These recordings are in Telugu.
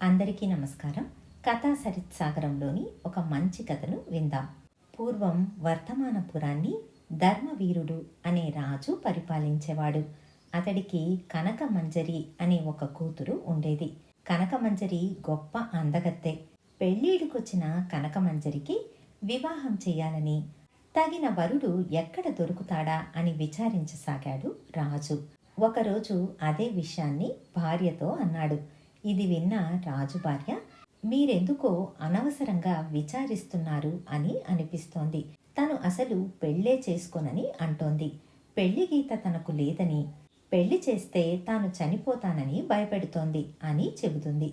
అందరికీ నమస్కారం. కథా సరిత్సాగరంలోని ఒక మంచి కథను విందాం. పూర్వం వర్తమానపురాన్ని ధర్మవీరుడు అనే రాజు పరిపాలించేవాడు. అతడికి కనకమంజరి అనే ఒక కూతురు ఉండేది. కనకమంజరి గొప్ప అందగత్తె. పెళ్ళిడికొచ్చిన కనకమంజరికి వివాహం చేయాలని, తగిన వరుడు ఎక్కడ దొరుకుతాడా అని విచారించసాగాడు రాజు. ఒకరోజు అదే విషయాన్ని భార్యతో అన్నాడు. ఇది విన్న రాజు భార్య, మీరెందుకో అనవసరంగా విచారిస్తున్నారు అని అనిపిస్తోంది. తను అసలు పెళ్ళే చేసుకోనని అంటోంది. పెళ్లి గీత తనకు లేదని, పెళ్లి చేస్తే తాను చనిపోతానని భయపెడుతోంది అని చెబుతుంది.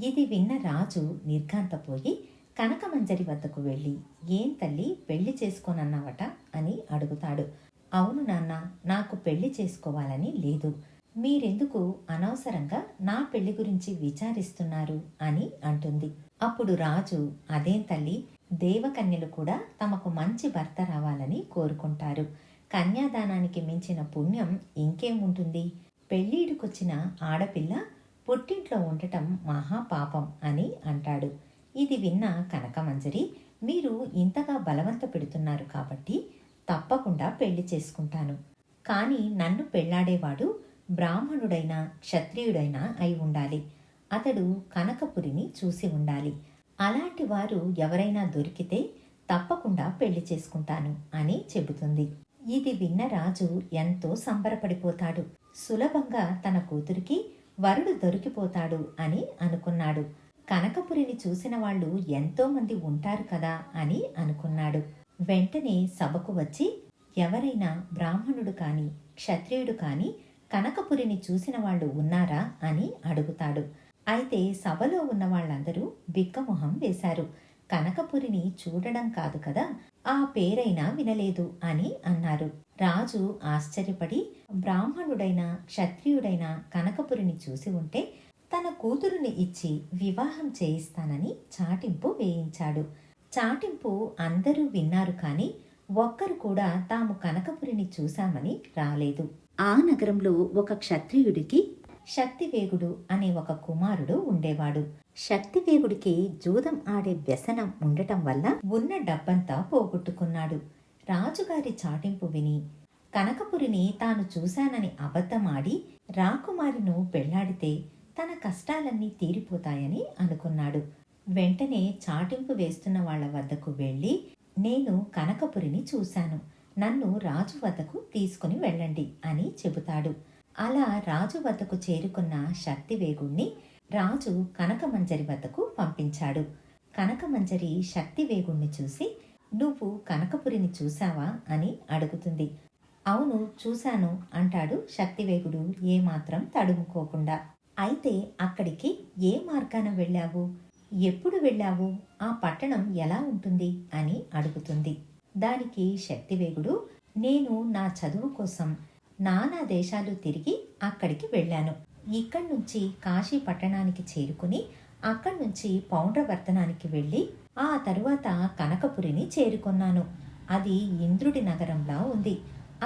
ఇది విన్న రాజు నిర్ఘాంతపోయి కనకమంజరి వద్దకు వెళ్ళి, ఏం తల్లి పెళ్లి చేసుకోనన్నావట అని అడుగుతాడు. అవును నాన్న, నాకు పెళ్లి చేసుకోవాలని లేదు. మీరెందుకు అనవసరంగా నా పెళ్లి గురించి విచారిస్తున్నారు అని అంటుంది. అప్పుడు రాజు, అదేం తల్లి, దేవకన్యలు కూడా తమకు మంచి భర్త రావాలని కోరుకుంటారు. కన్యాదానానికి మించిన పుణ్యం ఇంకేముంటుంది? పెళ్ళీడుకొచ్చిన ఆడపిల్ల పుట్టింట్లో ఉండటం మహాపాపం అని అంటాడు. ఇది విన్న కనకమంజరి, మీరు ఇంతగా బలవంత పెడుతున్నారు కాబట్టి తప్పకుండా పెళ్లి చేసుకుంటాను. కానీ నన్ను పెళ్లాడేవాడు బ్రాహ్మణుడైనా క్షత్రియుడైనా అయి ఉండాలి. అతడు కనకపురిని చూసి ఉండాలి. అలాంటి వారు ఎవరైనా దొరికితే తప్పకుండా పెళ్లి చేసుకుంటాను అని చెబుతుంది. ఇది విన్న రాజు ఎంతో సంబరపడిపోతాడు. సులభంగా తన కూతురికి వరుడు దొరికిపోతాడు అని అనుకున్నాడు. కనకపురిని చూసిన వాళ్ళు ఎంతో మంది ఉంటారు కదా అని అనుకున్నాడు. వెంటనే సభకు వచ్చి, ఎవరైనా బ్రాహ్మణుడు కాని క్షత్రియుడు కాని కనకపురిని చూసిన వాళ్ళు ఉన్నారా అని అడుగుతాడు. అయితే సభలో ఉన్న వాళ్ళందరూ బిక్కమొహం వేశారు. కనకపురిని చూడడం కాదు కదా, ఆ పేరైనా వినలేదు అని అన్నారు. రాజు ఆశ్చర్యపడి, బ్రాహ్మణుడైన క్షత్రియుడైన కనకపురిని చూసి ఉంటే తన కూతురుని ఇచ్చి వివాహం చేయిస్తానని చాటింపు వేయించాడు. చాటింపు అందరూ విన్నారు కానీ ఒక్కరు కూడా తాము కనకపురిని చూశామని రాలేదు. ఆ నగరంలో ఒక క్షత్రియుడికి శక్తివేగుడు అనే ఒక కుమారుడు ఉండేవాడు. శక్తివేగుడికి జూదం ఆడే వ్యసనం ఉండటం వల్ల ఉన్న డబ్బంతా పోగొట్టుకున్నాడు. రాజుగారి చాటింపు విని కనకపురిని తాను చూశానని అబద్ధమాడి రాకుమారిను పెళ్లాడితే తన కష్టాలన్నీ తీరిపోతాయని అనుకున్నాడు. వెంటనే చాటింపు వేస్తున్న వాళ్ల వద్దకు వెళ్ళి, నేను కనకపురిని చూశాను, నన్ను రాజు వద్దకు తీసుకుని వెళ్ళండి అని చెబుతాడు. అలా రాజు వద్దకు చేరుకున్న శక్తివేగుణ్ణి రాజు కనకమంజరి వద్దకు పంపించాడు. కనకమంజరి శక్తివేగుణ్ణి చూసి, నువ్వు కనకపురిని చూశావా అని అడుగుతుంది. అవును చూశాను అంటాడు శక్తివేగుడు ఏమాత్రం తడుముకోకుండా. అయితే అక్కడికి ఏ మార్గాన వెళ్ళావు, ఎప్పుడు వెళ్ళావు, ఆ పట్టణం ఎలా ఉంటుంది అని అడుగుతుంది. దానికి శక్తివేగుడు, నేను నా చదువు కోసం నానా దేశాలు తిరిగి అక్కడికి వెళ్ళాను. ఇక్కడి నుంచి కాశీ పట్టణానికి చేరుకుని అక్కడి నుంచి పౌండ్రవర్తనానికి వెళ్ళి ఆ తరువాత కనకపురిని చేరుకున్నాను. అది ఇంద్రుడి నగరంలా ఉంది.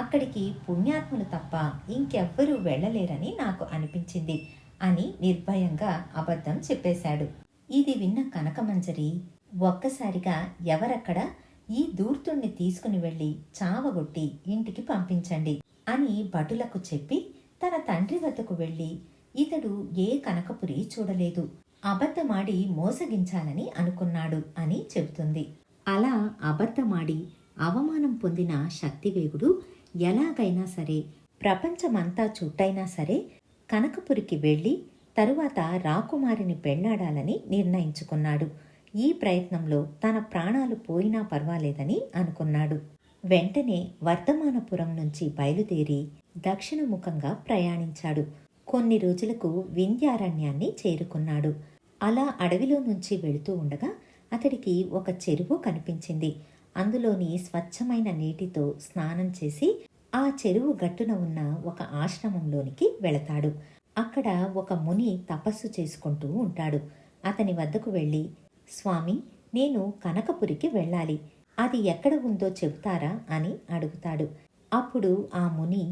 అక్కడికి పుణ్యాత్ములు తప్ప ఇంకెవ్వరూ వెళ్ళలేరని నాకు అనిపించింది అని నిర్భయంగా అబద్ధం చెప్పేశాడు. ఇది విన్న కనకమంజరి, ఒక్కసారిగా ఎవరక్కడ, ఈ దూర్తుణ్ణి తీసుకుని వెళ్ళి చావగొట్టి ఇంటికి పంపించండి అని భటులకు చెప్పి తన తండ్రి వద్దకు వెళ్ళి, ఇతడు ఏ కనకపురి చూడలేదు, అబద్ధమాడి మోసగించాలని అనుకున్నాడు అని చెబుతుంది. అలా అబద్ధమాడి అవమానం పొందిన శక్తివేగుడు ఎలాగైనా సరే ప్రపంచమంతా చుట్టైనా సరే కనకపురికి వెళ్ళి తరువాత రాకుమారిని పెళ్లాడాలని నిర్ణయించుకున్నాడు. ఈ ప్రయత్నంలో తన ప్రాణాలు పోయినా పర్వాలేదని అనుకున్నాడు. వెంటనే వర్ధమానపురం నుంచి బయలుదేరి దక్షిణముఖంగా ప్రయాణించాడు. కొన్ని రోజులకు వింధ్యారణ్యాన్ని చేరుకున్నాడు. అలా అడవిలో నుంచి వెళుతూ ఉండగా అతడికి ఒక చెరువు కనిపించింది. అందులోని స్వచ్ఛమైన నీటితో స్నానం చేసి ఆ చెరువు గట్టున ఉన్న ఒక ఆశ్రమంలోనికి వెళతాడు. అక్కడ ఒక ముని తపస్సు చేసుకుంటూ ఉంటాడు. అతని వద్దకు వెళ్ళి, స్వామి, నేను కనకపురికి వెళ్ళాలి, అది ఎక్కడ ఉందో చెబుతారా అని అడుగుతాడు. అప్పుడు ఆ ముని,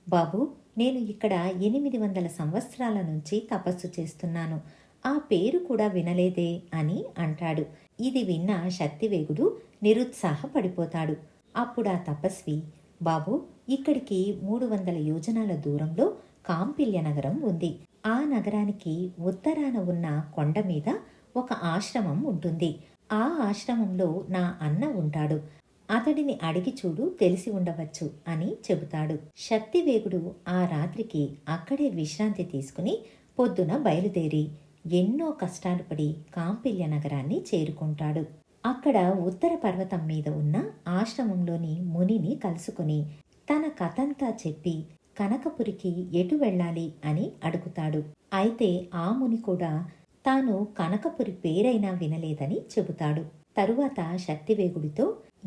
బాబు, నేను ఇక్కడ 800 సంవత్సరాల నుంచి తపస్సు చేస్తున్నాను. ఆ పేరు కూడా వినలేదే అని అంటాడు. ఇది విన్న శక్తివేగుడు నిరుత్సాహపడిపోతాడు. అప్పుడా తపస్వి, బాబు, ఇక్కడికి 300 యోజనాల దూరంలో కాంపిల్య నగరం ఉంది. ఆ నగరానికి ఉత్తరాన ఉన్న కొండ మీద ఒక ఆశ్రమం ఉంటుంది. ఆ ఆశ్రమంలో నా అన్న ఉంటాడు. అతడిని అడిగి చూడు, తెలిసి ఉండవచ్చు అని చెబుతాడు. శక్తివేగుడు ఆ రాత్రికి అక్కడే విశ్రాంతి తీసుకుని పొద్దున బయలుదేరి ఎన్నో కష్టాలు పడి కాంపిల్య నగరాన్ని చేరుకుంటాడు. అక్కడ ఉత్తర పర్వతం మీద ఉన్న ఆశ్రమంలోని మునిని కలుసుకుని తన కథంతా చెప్పి కనకపురికి ఎటు వెళ్ళాలి అని అడుగుతాడు. అయితే ఆ ముని కూడా తాను కనకపురి పేరైనా వినలేదని చెబుతాడు. తరువాత శక్తివేగుడితో,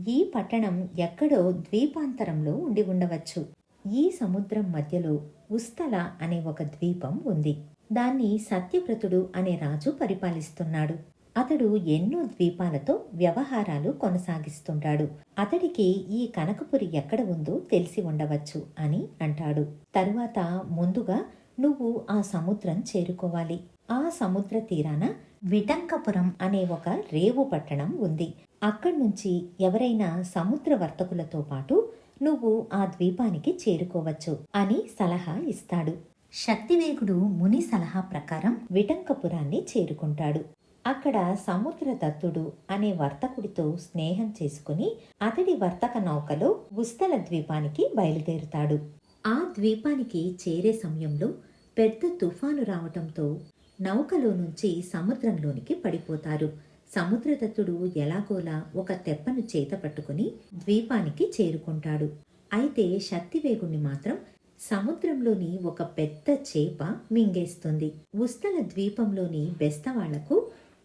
ఈ పట్టణం ఎక్కడో ద్వీపాంతరంలో ఉండి ఉండవచ్చు. ఈ సముద్రం మధ్యలో ఉస్తల అనే ఒక ద్వీపం ఉంది. దాన్ని సత్యవ్రతుడు అనే రాజు పరిపాలిస్తున్నాడు. అతడు ఎన్నో ద్వీపాలతో వ్యవహారాలు కొనసాగిస్తుంటాడు. అతడికి ఈ కనకపురి ఎక్కడ ఉందో తెలిసి ఉండవచ్చు అని అంటాడు. తరువాత ముందుగా నువ్వు ఆ సముద్రం చేరుకోవాలి. ఆ సముద్ర తీరాన విటంకపురం అనే ఒక రేవు పట్టణం ఉంది. అక్కడి నుంచి ఎవరైనా సముద్ర వర్తకులతో పాటు నువ్వు ఆ ద్వీపానికి చేరుకోవచ్చు అని సలహా ఇస్తాడు. శక్తివేగుడు ముని సలహా ప్రకారం విటంకపురాన్ని చేరుకుంటాడు. అక్కడ సముద్రదత్తుడు అనే వర్తకుడితో స్నేహం చేసుకుని అతడి వర్తక నౌకలో ఉస్తల ద్వీపానికి బయలుదేరుతాడు. ఆ ద్వీపానికి చేరే సమయంలో పెద్ద తుఫాను రావటంతో నౌకలో నుంచి సముద్రంలోనికి పడిపోతారు. సముద్రదత్తుడు ఎలాగోలా ఒక తెప్పను చేత పట్టుకుని ద్వీపానికి చేరుకుంటాడు. అయితే శక్తివేగుణ్ణి మాత్రం సముద్రంలోని ఒక పెద్ద చేప మింగేస్తుంది. ఉస్తల ద్వీపంలోని బెస్తవాళ్లకు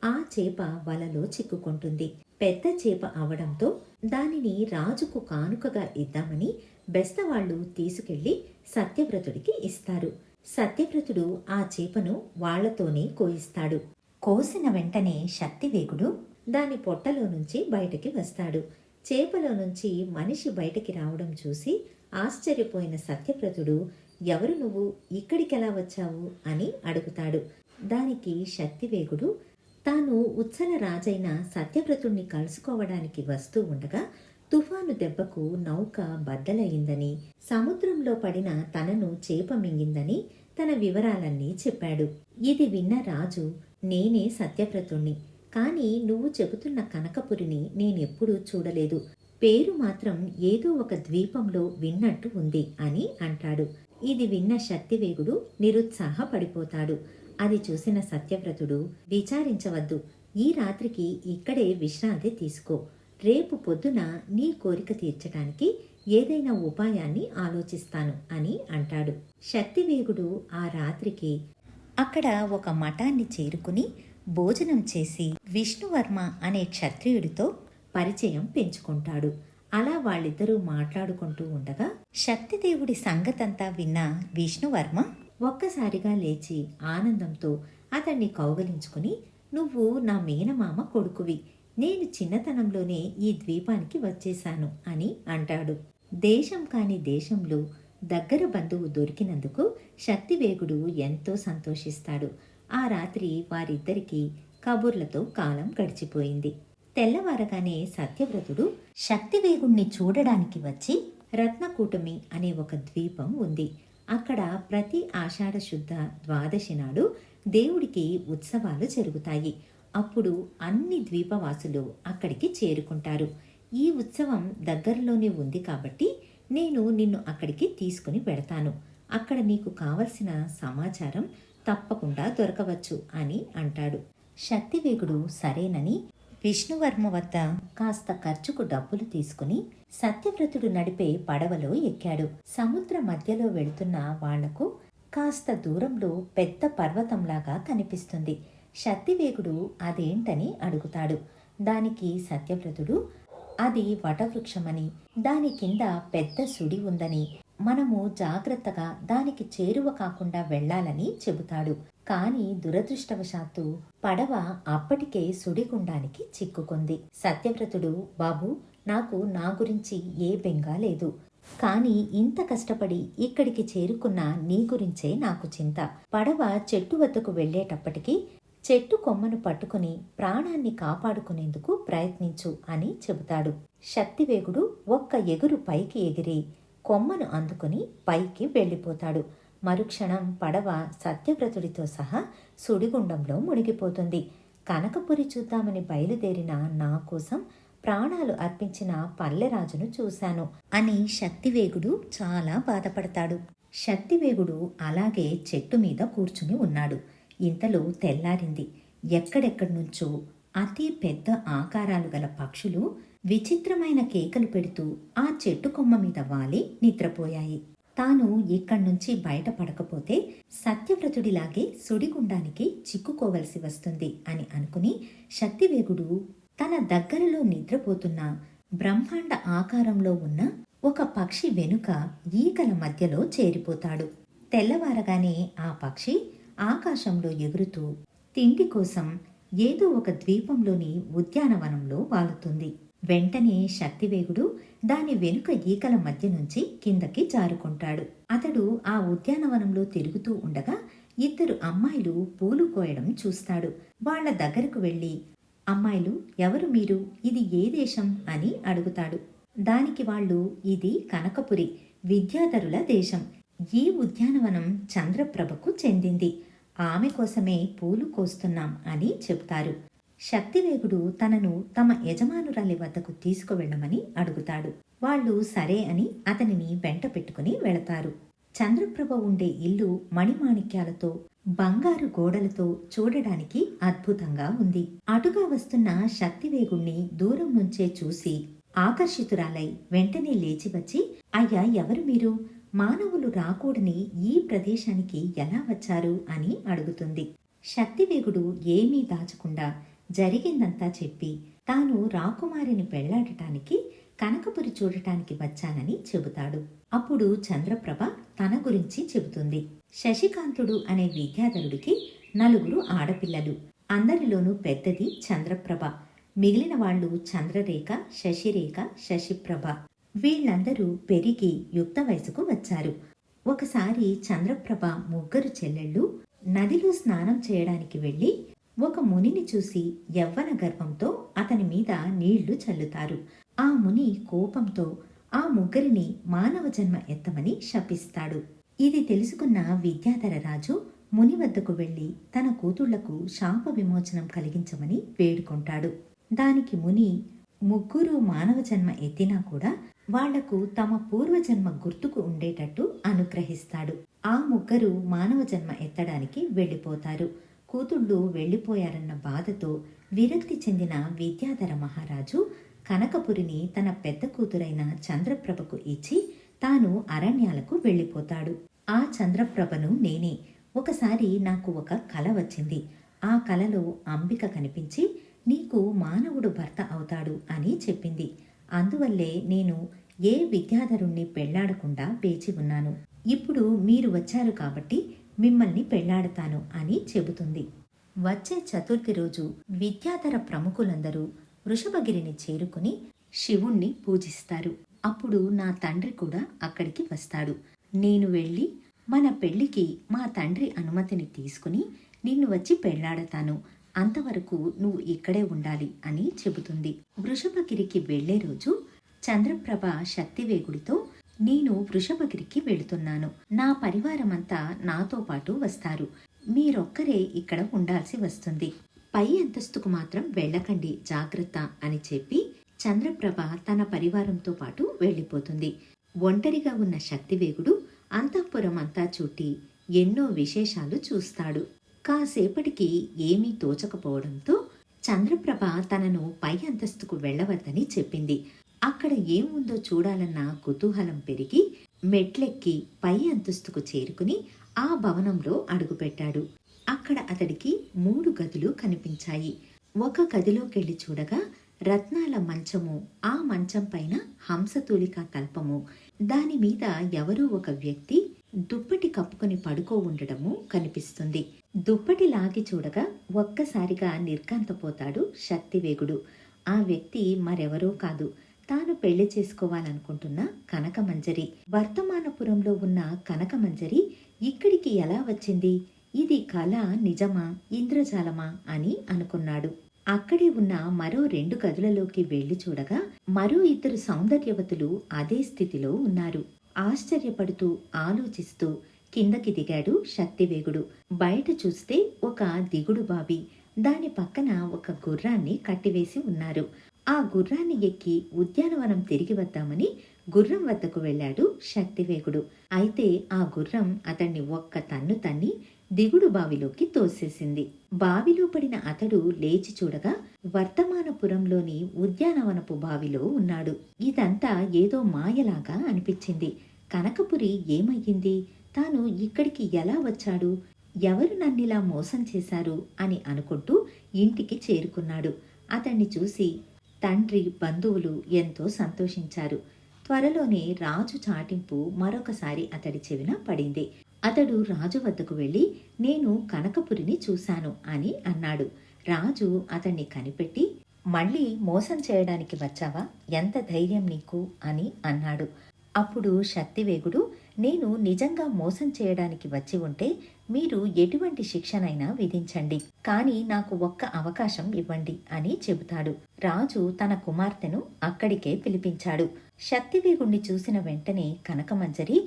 ఆ చేప వలలో చిక్కుకుంటుంది. పెద్ద చేప అవడంతో దానిని రాజుకు కానుకగా ఇద్దామని బెస్తవాళ్లు తీసుకెళ్లి సత్యవ్రతుడికి ఇస్తారు. సత్యవ్రతుడు ఆ చేపను వాళ్లతోనే కోయిస్తాడు. కోసిన వెంటనే శక్తివేగుడు దాని పొట్టలో నుంచి బయటికి వస్తాడు. చేపలో నుంచి మనిషి బయటికి రావడం చూసి ఆశ్చర్యపోయిన సత్యవ్రతుడు, ఎవరు నువ్వు, ఇక్కడికెలా వచ్చావు అని అడుగుతాడు. దానికి శక్తివేగుడు తాను ఉత్సల రాజైన సత్యవ్రతుణ్ణి కలుసుకోవడానికి వస్తూ ఉండగా తుఫాను దెబ్బకు నౌక బద్దలయ్యిందని, సముద్రంలో పడిన తనను చేప మింగిందని తన వివరాలన్నీ చెప్పాడు. ఇది విన్న రాజు, నేనే సత్యవ్రతుణ్ణి, కాని నువ్వు చెబుతున్న కనకపురిని నేనెప్పుడూ చూడలేదు. పేరు మాత్రం ఏదో ఒక ద్వీపంలో విన్నట్టు ఉంది అని అంటాడు. ఇది విన్న శక్తివేగుడు నిరుత్సాహపడిపోతాడు. అది చూసిన సత్యవ్రతుడు, విచారించవద్దు, ఈ రాత్రికి ఇక్కడే విశ్రాంతి తీసుకో. రేపు పొద్దున నీ కోరిక తీర్చడానికి ఏదైనా ఉపాయాన్ని ఆలోచిస్తాను అని అంటాడు. శక్తివేగుడు ఆ రాత్రికి అక్కడ ఒక మఠాన్ని చేరుకుని భోజనం చేసి విష్ణువర్మ అనే క్షత్రియుడితో పరిచయం పెంచుకుంటాడు. అలా వాళ్ళిద్దరూ మాట్లాడుకుంటూ ఉండగా శక్తిదేవుడి సంగతంతా విన్న విష్ణువర్మ ఒక్కసారిగా లేచి ఆనందంతో అతన్ని కౌగలించుకుని, నువ్వు నా మేనమామ కొడుకువి, నేను చిన్నతనంలోనే ఈ ద్వీపానికి వచ్చేశాను అని అంటాడు. దేశం కాని దేశంలో దగ్గర బంధువు దొరికినందుకు శక్తివేగుడు ఎంతో సంతోషిస్తాడు. ఆ రాత్రి వారిద్దరికీ కబుర్లతో కాలం గడిచిపోయింది. తెల్లవారగానే సత్యవ్రతుడు శక్తివేగుణ్ణి చూడడానికి వచ్చి, రత్నకూటమి అనే ఒక ద్వీపం ఉంది. అక్కడ ప్రతి ఆషాఢ శుద్ధ ద్వాదశి నాడు దేవుడికి ఉత్సవాలు జరుగుతాయి. అప్పుడు అన్ని ద్వీపవాసులు అక్కడికి చేరుకుంటారు. ఈ ఉత్సవం దగ్గరలోనే ఉంది కాబట్టి నేను నిన్ను అక్కడికి తీసుకుని వెడతాను. అక్కడ నీకు కావలసిన సమాచారం తప్పకుండా దొరకవచ్చు అని అంటాడు. శక్తివేగుడు సరేనని విష్ణువర్మ వద్ద కాస్త ఖర్చుకు డబ్బులు తీసుకుని సత్యవ్రతుడు నడిపే పడవలో ఎక్కాడు. సముద్ర మధ్యలో వెళుతున్న వాళ్లకు కాస్త దూరంలో పెద్ద పర్వతంలాగా కనిపిస్తుంది. శక్తివేగుడు అదేంటని అడుగుతాడు. దానికి సత్యవ్రతుడు, అది వటవృక్షమని, దాని కింద పెద్ద సుడి ఉందని, మనము జాగ్రత్తగా దానికి చేరువ కాకుండా వెళ్లాలని చెబుతాడు. కాని దురదృష్టవశాత్తు పడవ అప్పటికే సుడిగుండానికి చిక్కుకుంది. సత్యవ్రతుడు, బాబు, నాకు నా గురించి ఏ బెంగా లేదు, కాని ఇంత కష్టపడి ఇక్కడికి చేరుకున్న నీ గురించే నాకు చింత. పడవ చెట్టు వద్దకు వెళ్లేటప్పటికీ చెట్టు కొమ్మను పట్టుకుని ప్రాణాన్ని కాపాడుకునేందుకు ప్రయత్నించు అని చెబుతాడు. శక్తివేగుడు ఒక్క ఎగురు పైకి ఎగిరి కొమ్మను అందుకుని పైకి వెళ్ళిపోతాడు. మరుక్షణం పడవ సత్యవ్రతుడితో సహా సుడిగుండంలో మునిగిపోతుంది. కనకపురి చూద్దామని బయలుదేరిన నా కోసం ప్రాణాలు అర్పించిన పల్లెరాజును చూశాను అని శక్తివేగుడు చాలా బాధపడతాడు. శక్తివేగుడు అలాగే చెట్టు మీద కూర్చుని ఉన్నాడు. ఇంతలో తెల్లారింది. ఎక్కడెక్కడి నుంచో అతి పెద్ద ఆకారాలు గల పక్షులు విచిత్రమైన కేకలు పెడుతూ ఆ చెట్టు కొమ్మ మీద వాలి నిద్రపోయాయి. తాను ఇక్కడ్నుంచి బయటపడకపోతే సత్యవ్రతుడిలాగే సుడిగుండానికి చిక్కుకోవలసి వస్తుంది అని అనుకుని శక్తివేగుడు తన దగ్గరలో నిద్రపోతున్న బ్రహ్మాండ ఆకారంలో ఉన్న ఒక పక్షి వెనుక ఈకల మధ్యలో చేరిపోతాడు. తెల్లవారగానే ఆ పక్షి ఆకాశంలో ఎగురుతూ తిండి కోసం ఏదో ఒక ద్వీపంలోని ఉద్యానవనంలో వాలుతుంది. వెంటనే శక్తివేగుడు దాని వెనుక ఈకల మధ్య నుంచి కిందకి జారుకుంటాడు. అతడు ఆ ఉద్యానవనంలో తిరుగుతూ ఉండగా ఇద్దరు అమ్మాయిలు పూలు కోయడం చూస్తాడు. వాళ్ల దగ్గరకు వెళ్ళి, అమ్మాయిలు, ఎవరు మీరు? ఇది ఏ దేశం అని అడుగుతాడు. దానికి వాళ్ళు, ఇది కనకపురి, విద్యాధరుల దేశం. ఈ ఉద్యానవనం చంద్రప్రభకు చెందింది. ఆమె కోసమే పూలు కోస్తున్నాం అని చెబుతారు. శక్తివేగుడు తనను తమ యజమానురాలి వద్దకు తీసుకువెళ్ళమని అడుగుతాడు. వాళ్ళు సరే అని అతనిని వెంట పెట్టుకుని వెళతారు. చంద్రప్రభ ఉండే ఇల్లు మణిమాణిక్యాలతో బంగారు గోడలతో చూడడానికి అద్భుతంగా ఉంది. అటుగా వస్తున్న శక్తివేగుణ్ణి దూరం నుంచే చూసి ఆకర్షితురాలై వెంటనే లేచి వచ్చి, అయ్యా, ఎవరు మీరు? మానవులు రాకూడని ఈ ప్రదేశానికి ఎలా వచ్చారు అని అడుగుతుంది. శక్తివేగుడు ఏమీ దాచకుండా జరిగిందంతా చెప్పి తాను రాకుమారిని పెళ్లాడటానికి కనకపురి చూడటానికి వచ్చానని చెబుతాడు. అప్పుడు చంద్రప్రభ తన గురించి చెబుతుంది. శశికాంతుడు అనే విద్యాధరుడికి 4 ఆడపిల్లలు. అందరిలోనూ పెద్దది చంద్రప్రభ. మిగిలిన వాళ్ళు చంద్రరేఖ, శశిరేఖ, శశిప్రభ. వీళ్ళందరూ పెరిగి యుక్త వయసుకు వచ్చారు. ఒకసారి చంద్రప్రభ 3 చెల్లెళ్ళు నదిలో స్నానం చేయడానికి వెళ్లి ఒక మునిని చూసి యవ్వన గర్వంతో అతని మీద నీళ్లు చల్లుతారు. ఆ ముని కోపంతో ఆ 3 మానవ జన్మ ఎత్తమని శపిస్తాడు. ఇది తెలుసుకున్న విద్యాధర రాజు ముని వద్దకు వెళ్లి తన కూతుళ్లకు శాప విమోచనం కలిగించమని వేడుకుంటాడు. దానికి ముని 3 మానవ జన్మ ఎత్తినా కూడా వాళ్లకు తమ పూర్వజన్మ గుర్తుకు ఉండేటట్టు అనుగ్రహిస్తాడు. ఆ 3 మానవ జన్మ ఎత్తడానికి వెళ్లిపోతారు. కూతుళ్ళు వెళ్లిపోయారన్న బాధతో విరక్తి చెందిన విద్యాధర మహారాజు కనకపురిని తన పెద్ద కూతురైన చంద్రప్రభకు ఇచ్చి తాను అరణ్యాలకు వెళ్లిపోతాడు. ఆ చంద్రప్రభను నేనే. ఒకసారి నాకు ఒక కల వచ్చింది. ఆ కలలో అంబిక కనిపించి నీకు మానవుడు భర్త అవుతాడు అని చెప్పింది. అందువల్లే నేను ఏ విద్యాధరుణ్ణి పెళ్లాడకుండా వేచి ఉన్నాను. ఇప్పుడు మీరు వచ్చారు కాబట్టి మిమ్మల్ని పెళ్లాడతాను అని చెబుతుంది. వచ్చే చతుర్థి రోజు విద్యాధర ప్రముఖులందరూ వృషభగిరిని చేరుకుని శివుణ్ణి పూజిస్తారు. అప్పుడు నా తండ్రి కూడా అక్కడికి వస్తాడు. నేను వెళ్ళి మన పెళ్లికి మా తండ్రి అనుమతిని తీసుకుని నిన్ను వచ్చి పెళ్లాడతాను. అంతవరకు నువ్వు ఇక్కడే ఉండాలి అని చెబుతుంది. వృషభగిరికి వెళ్లే రోజు చంద్రప్రభ శక్తివేగుడితో, నేను వృషభగిరికి వెళుతున్నాను. నా పరివారమంతా నాతో పాటు వస్తారు. మీరొక్కరే ఇక్కడ ఉండాల్సి వస్తుంది. పై అంతస్తుకు మాత్రం వెళ్ళకండి, జాగ్రత్త అని చెప్పి చంద్రప్రభ తన పరివారంతో పాటు వెళ్ళిపోతుంది. ఒంటరిగా ఉన్న శక్తివేగుడు అంతఃపురం అంతా చుట్టి ఎన్నో విశేషాలు చూస్తాడు. కాసేపటికి ఏమీ తోచకపోవడంతో చంద్రప్రభ తనను పై అంతస్తుకు వెళ్ళవద్దని చెప్పింది. అక్కడ ఏముందో చూడాలన్న కుతూహలం పెరిగి మెట్లెక్కి పై అంతస్తుకు చేరుకుని ఆ భవనంలో అడుగుపెట్టాడు. అక్కడ అతడికి 3 గదులు కనిపించాయి. ఒక గదిలోకెళ్లి చూడగా రత్నాల మంచము, ఆ మంచం పైన హంసతూలిక కల్పము, దానిమీద ఎవరో ఒక వ్యక్తి దుప్పటి కప్పుకొని పడుకో ఉండడము కనిపిస్తుంది. దుప్పటి లాగి చూడగా ఒక్కసారిగా నిర్ఘాంతపోతాడు శక్తివేగుడు. ఆ వ్యక్తి మరెవరో కాదు, తాను పెళ్లి చేసుకోవాలనుకుంటున్న కనకమంజరి. వర్తమానపురంలో ఉన్న కనకమంజరి ఇక్కడికి ఎలా వచ్చింది? ఇది కళ నిజమా, ఇంద్రజాలమా అని అనుకున్నాడు. అక్కడే ఉన్న మరో 2 గదులలోకి వెళ్లి చూడగా మరో 2 సౌందర్యవతులు అదే స్థితిలో ఉన్నారు. ఆశ్చర్యపడుతూ ఆలోచిస్తూ కిందకి దిగాడు శక్తివేగుడు. బయట చూస్తే ఒక దిగుడు బావి, దాని పక్కన ఒక గుర్రాన్ని కట్టివేసి ఉన్నారు. ఆ గుర్రాన్ని ఎక్కి ఉద్యానవనం తిరిగి వద్దామని గుర్రం వద్దకు వెళ్ళాడు శక్తివేగుడు. అయితే ఆ గుర్రం అతన్ని ఒక్క తన్ను తన్ని దిగుడు బావిలోకి తోసేసింది. బావిలో పడిన అతడు లేచి చూడగా వర్తమానపురంలోని ఉద్యానవనపు బావిలో ఉన్నాడు. ఇదంతా ఏదో మాయలాగా అనిపించింది. కనకపురి ఏమయ్యింది? తాను ఇక్కడికి ఎలా వచ్చాడు? ఎవరు నన్నిలా మోసం చేశారు అని అనుకుంటూ ఇంటికి చేరుకున్నాడు. అతన్ని చూసి తండ్రి, బంధువులు ఎంతో సంతోషించారు. త్వరలోనే రాజు చాటింపు మరొకసారి అతడి చెవిన పడింది. అతడు రాజు వద్దకు వెళ్ళి, నేను కనకపురిని చూశాను అని అన్నాడు. రాజు అతన్ని కనిపెట్టి, మళ్ళీ మోసం చేయడానికి వచ్చావా? ఎంత ధైర్యం నీకు అని అన్నాడు. అప్పుడు శక్తివేగుడు, నేను నిజంగా మోసం చేయడానికి వచ్చి ఉంటే మీరు ఎటువంటి శిక్షనైనా విధించండి, కానీ నాకు ఒక్క అవకాశం ఇవ్వండి అని చెబుతాడు. రాజు తన కుమార్తెను అక్కడికే పిలిపించాడు. శక్తివేగుణ్ణి చూసిన వెంటనే కనకమంజరి,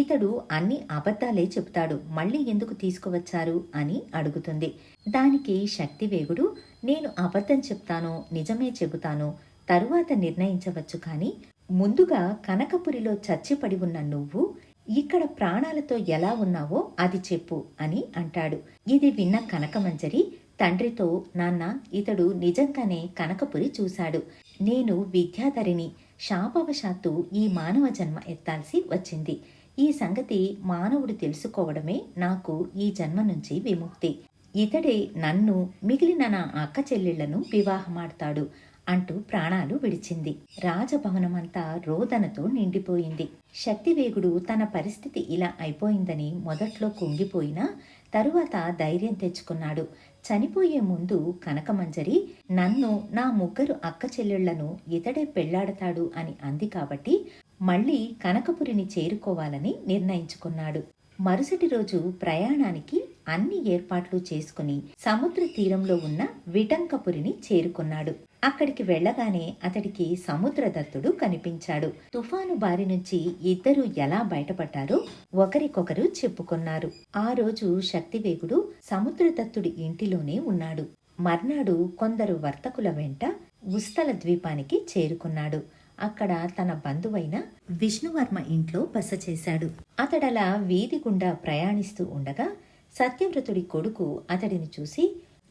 ఇతడు అన్ని అబద్ధాలే చెబుతాడు, మళ్ళీ ఎందుకు తీసుకువచ్చారు అని అడుగుతుంది. దానికి శక్తివేగుడు, నేను అబద్ధం చెప్తానో నిజమే చెబుతానో తరువాత నిర్ణయించవచ్చు, కానీ ముందుగా కనకపురిలో చచ్చిపడి ఉన్న నువ్వు ఇక్కడ ప్రాణాలతో ఎలా ఉన్నావో అది చెప్పు అని అంటాడు. ఇది విన్న కనకమంజరి తండ్రితో, నాన్న, ఇతడు నిజంగానే కనకపురి చూశాడు. నేను విద్యాధరిని. శాపవశాత్తు ఈ మానవ జన్మ ఎత్తాల్సి వచ్చింది. ఈ సంగతి మానవుడు తెలుసుకోవడమే నాకు ఈ జన్మ నుంచి విముక్తి. ఇతడే నన్ను, మిగిలిన నా అక్క చెల్లెళ్లను వివాహమాడతాడు అంటూ ప్రాణాలు విడిచింది. రాజభవనమంతా రోదనతో నిండిపోయింది. శక్తివేగుడు తన పరిస్థితి ఇలా అయిపోయిందని మొదట్లో కుంగిపోయినా తరువాత ధైర్యం తెచ్చుకున్నాడు. చనిపోయే ముందు కనకమంజరి, నన్ను, నా 3 అక్క చెల్లెళ్లను ఇతడే పెళ్లాడతాడు అని అంది కాబట్టి మళ్ళీ కనకపురిని చేరుకోవాలని నిర్ణయించుకున్నాడు. మరుసటి రోజు ప్రయాణానికి అన్ని ఏర్పాట్లు చేసుకుని సముద్ర తీరంలో ఉన్న విటంకపురిని చేరుకున్నాడు. అక్కడికి వెళ్ళగానే అతడికి సముద్రదత్తుడు కనిపించాడు. తుఫాను బారి నుంచి ఇద్దరూ ఎలా బయటపడ్డారో ఒకరికొకరు చెప్పుకున్నారు. ఆ రోజు శక్తివేగుడు సముద్రదత్తుడి ఇంటిలోనే ఉన్నాడు. మర్నాడు కొందరు వర్తకుల వెంట ఉస్తల ద్వీపానికి చేరుకున్నాడు. అక్కడ తన బంధువైన విష్ణువర్మ ఇంట్లో బస చేశాడు. అతడలా వీధి గుండా ప్రయాణిస్తూ ఉండగా సత్యవ్రతుడి కొడుకు అతడిని చూసి,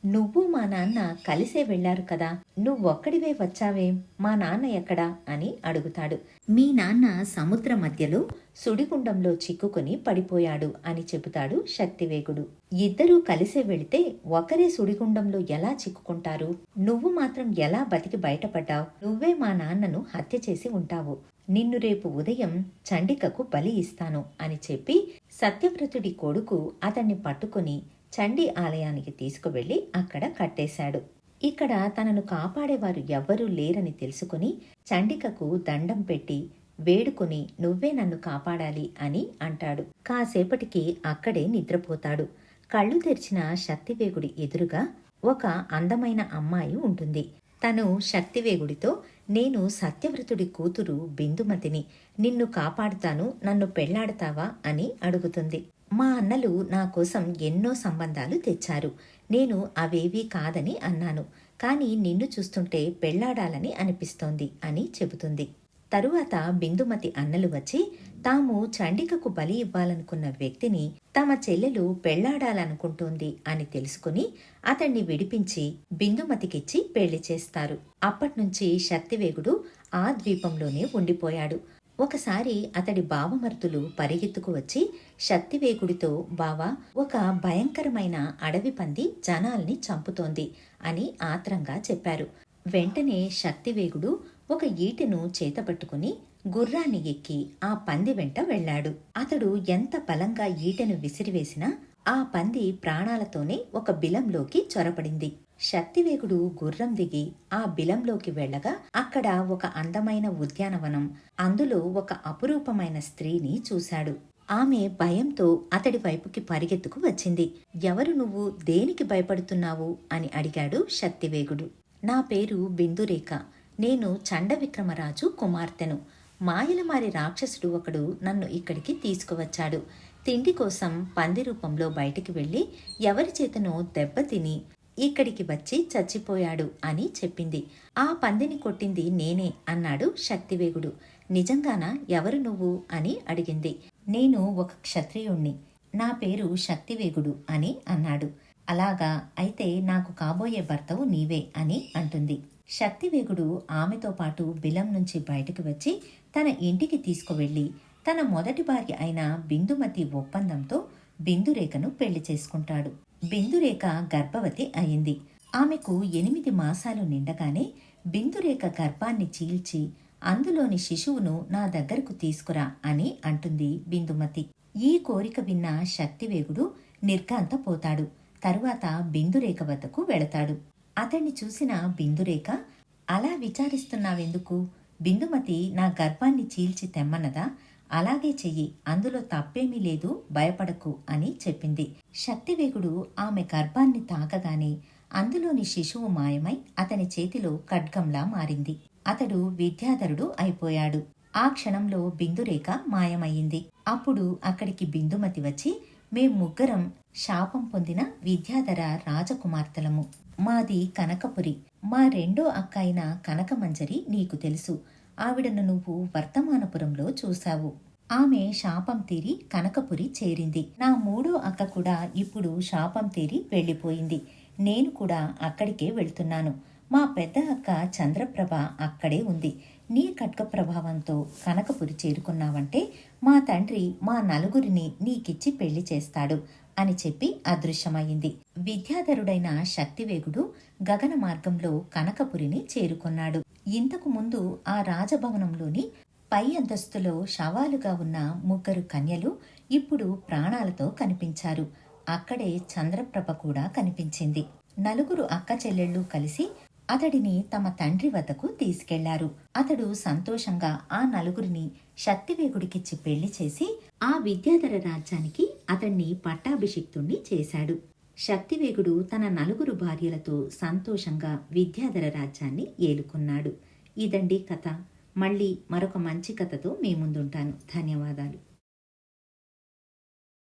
నువ్వు మా నాన్న కలిసే వెళ్లారు కదా, నువ్వొక్కడివే వచ్చావేం? మా నాన్న ఎక్కడా అని అడుగుతాడు. మీ నాన్న సముద్ర మధ్యలో సుడిగుండంలో చిక్కుకుని పడిపోయాడు అని చెబుతాడు శక్తివేగుడు. ఇద్దరూ కలిసే వెళితే ఒకరే సుడిగుండంలో ఎలా చిక్కుకుంటారు? నువ్వు మాత్రం ఎలా బతికి బయటపడ్డావు? నువ్వే మా నాన్నను హత్య చేసి ఉంటావు. నిన్ను రేపు ఉదయం చండికకు బలి ఇస్తాను అని చెప్పి సత్యవ్రతుడి కొడుకు అతన్ని పట్టుకుని చండీ ఆలయానికి తీసుకువెళ్లి అక్కడ కట్టేశాడు. ఇక్కడ తనను కాపాడేవారు ఎవ్వరూ లేరని తెలుసుకుని చండికకు దండం పెట్టి వేడుకుని, నువ్వే నన్ను కాపాడాలి అని అంటాడు. కాసేపటికి అక్కడే నిద్రపోతాడు. కళ్ళు తెరిచిన శక్తివేగుడి ఎదురుగా ఒక అందమైన అమ్మాయి ఉంటుంది. తను శక్తివేగుడితో, నేను సత్యవ్రతుడి కూతురు బిందుమతిని, నిన్ను కాపాడుతాను, నన్ను పెళ్లాడతావా అని అడుగుతుంది. మా అన్నలు నా కోసం ఎన్నో సంబంధాలు తెచ్చారు. నేను అవేవీ కాదని అన్నాను, కానీ నిన్ను చూస్తుంటే పెళ్లాడాలని అనిపిస్తోంది అని చెబుతుంది. తరువాత బిందుమతి అన్నలు వచ్చి తాము చండికకు బలి ఇవ్వాలనుకున్న వ్యక్తిని తమ చెల్లెలు పెళ్లాడాలనుకుంటోంది అని తెలుసుకుని అతన్ని విడిపించి బిందుమతికిచ్చి పెళ్లి చేస్తారు. అప్పట్నుంచి శక్తివేగుడు ఆ ద్వీపంలోనే ఉండిపోయాడు. ఒకసారి అతడి బావమర్తులు పరిగెత్తుకు వచ్చి శక్తివేగుడితో, బావా, ఒక భయంకరమైన అడవి పంది జనాల్ని చంపుతోంది అని ఆత్రంగా చెప్పారు. వెంటనే శక్తివేగుడు ఒక ఈటెను చేతపట్టుకుని గుర్రాన్ని ఎక్కి ఆ పంది వెంట వెళ్లాడు. అతడు ఎంత బలంగా ఈటెను విసిరివేసినా ఆ పంది ప్రాణాలతోనే ఒక బిలంలోకి చొరబడింది. శక్తివేగుడు గుర్రం దిగి ఆ బిలంలోకి వెళ్ళగా అక్కడ ఒక అందమైన ఉద్యానవనం, అందులో ఒక అపురూపమైన స్త్రీని చూశాడు. ఆమె భయంతో అతడి వైపుకి పరిగెత్తుకు వచ్చింది. ఎవరు నువ్వు, దేనికి భయపడుతున్నావు అని అడిగాడు శక్తివేగుడు. నా పేరు బిందురేఖ. నేను చండవిక్రమరాజు కుమార్తెను. మాయలమారి రాక్షసుడు ఒకడు నన్ను ఇక్కడికి తీసుకువచ్చాడు. తిండి కోసం పంది రూపంలో బయటికి వెళ్ళి ఎవరి చేతనో దెబ్బతిని ఇక్కడికి వచ్చి చచ్చిపోయాడు అని చెప్పింది. ఆ పందిని కొట్టింది నేనే అన్నాడు శక్తివేగుడు. నిజంగానా? ఎవరు నువ్వు అని అడిగింది. నేను ఒక క్షత్రియుణ్ణి. నా పేరు శక్తివేగుడు అని అన్నాడు. అలాగా, అయితే నాకు కాబోయే భర్తవు నీవే అని అంటుంది. శక్తివేగుడు ఆమెతో పాటు బిలం నుంచి బయటకు వచ్చి తన ఇంటికి తీసుకువెళ్ళి తన మొదటి భార్య అయిన బిందుమతి ఒప్పందంతో బిందురేఖను పెళ్లి చేసుకుంటాడు. బిందురేఖ గర్భవతి అయింది. ఆమెకు 8 మాసాలు నిండగానే బిందురేఖ గర్భాన్ని చీల్చి అందులోని శిశువును నా దగ్గరకు తీసుకురా అని అంటుంది బిందుమతి. ఈ కోరిక విన్న శక్తివేగుడు నిర్ఘాంతపోతాడు. తరువాత బిందురేఖ వద్దకు వెళతాడు. అతన్ని చూసిన బిందురేఖ, అలా విచారిస్తున్నావెందుకు? బిందుమతి నా గర్భాన్ని చీల్చి తెమ్మన్నదా? అలాగే చెయ్యి, అందులో తప్పేమీ లేదు, భయపడకు అని చెప్పింది. శక్తివేగుడు ఆమె గర్భాన్ని తాకగానే అందులోని శిశువు మాయమై అతని చేతిలో ఖడ్గంలా మారింది. అతడు విద్యాధరుడు అయిపోయాడు. ఆ క్షణంలో బిందురేఖ మాయమయ్యింది. అప్పుడు అక్కడికి బిందుమతి వచ్చి, మేం ముగ్గురం శాపం పొందిన విద్యాధర రాజకుమార్తెలము. మాది కనకపురి. మా రెండో అక్క అయిన కనకమంజరి నీకు తెలుసు. ఆవిడను నువ్వు వర్తమానపురంలో చూశావు. ఆమె శాపం తీరి కనకపురి చేరింది. నా మూడో అక్క కూడా ఇప్పుడు శాపం తీరి వెళ్ళిపోయింది. నేను కూడా అక్కడికే వెళ్తున్నాను. మా పెద్ద అక్క చంద్రప్రభ అక్కడే ఉంది. నీ ఖడ్గ ప్రభావంతో కనకపురి చేరుకున్నావంటే మా తండ్రి మా నలుగురిని నీకిచ్చి పెళ్లి చేస్తాడు అని చెప్పి అదృశ్యమయ్యింది. విద్యాధరుడైన శక్తివేగుడు గగన మార్గంలో కనకపురిని చేరుకున్నాడు. ఇంతకు ముందు ఆ రాజభవనంలోని పై అంతస్తులో శవాలుగా ఉన్న 3 కన్యలు ఇప్పుడు ప్రాణాలతో కనిపించారు. అక్కడే చంద్రప్రభ కూడా కనిపించింది. 4 అక్క చెల్లెళ్ళు కలిసి అతడిని తమ తండ్రి వద్దకు తీసుకెళ్లారు. అతడు సంతోషంగా ఆ 4 శక్తివేగుడికిచ్చి పెళ్లి చేసి ఆ విద్యాధర రాజ్యానికి అతన్ని పట్టాభిషిక్తుణ్ణి చేశాడు. శక్తివేగుడు తన 4 భార్యలతో సంతోషంగా విద్యాధర రాజ్యాన్ని ఏలుకున్నాడు. ఇదండి కథ. మళ్ళీ మరొక మంచి కథతో మీ ముందుంటాను. ధన్యవాదాలు.